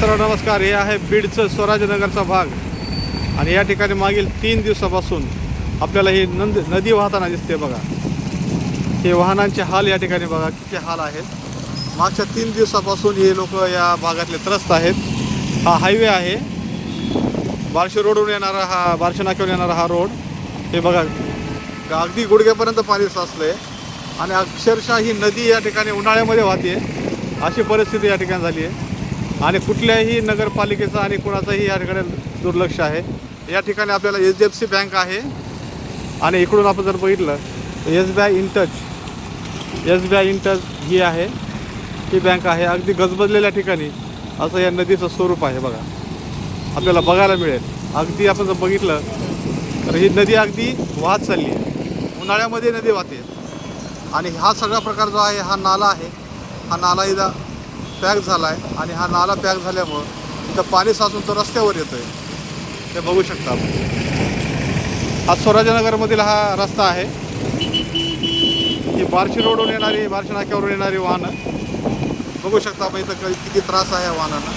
मित्रांनो नमस्कार. हे आहे बीडचं स्वराजनगरचा भाग आणि या ठिकाणी मागील 3 दिवसापासून आपल्याला ही नदी वाहताना दिसते बघा. हे वाहनांचे हाल या ठिकाणी बघा किती हाल आहेत. मागच्या 3 दिवसापासून हे लोक या भागातले त्रस्त आहेत. हा हायवे आहे, बार्शी रोडवरून येणारा हा, बार्शी नाक्यावरून येणारा हा रोड. हे बघा अगदी गुडघ्यापर्यंत पाणी साचलंय आणि अक्षरशः ही नदी या ठिकाणी उन्हाळ्यामध्ये वाहते, अशी परिस्थिती या ठिकाणी झाली आहे. आणि कुठल्याही नगरपालिकेचं आणि कुणाचंही या ठिकाणी दुर्लक्ष आहे. या ठिकाणी आपल्याला HDFC बँक आहे आणि इकडून आपण जर बघितलं तर SBI इंटच ही आहे, ही बँक आहे. अगदी गजबजलेल्या ठिकाणी असं या नदीचं स्वरूप आहे बघा, आपल्याला बघायला मिळेल. अगदी आपण जर बघितलं तर ही नदी अगदी वाहत चालली आहे, उन्हाळ्यामध्ये नदी वाहते. आणि हा सगळा प्रकार जो आहे हा नाला आहे. हा नाला इथं पॅक झाला आहे आणि हा नाला पॅक झाल्यामुळं इथं पाणी साचून तो रस्त्यावर येतो आहे, ते बघू शकता आपण. हा स्वराजनगरमधील हा रस्ता आहे. ही बार्शी रोडवरून येणारी, बार्शी नाक्यावरून येणारी वाहनं बघू शकता आपण. इथं किती त्रास आहे या वाहनांना.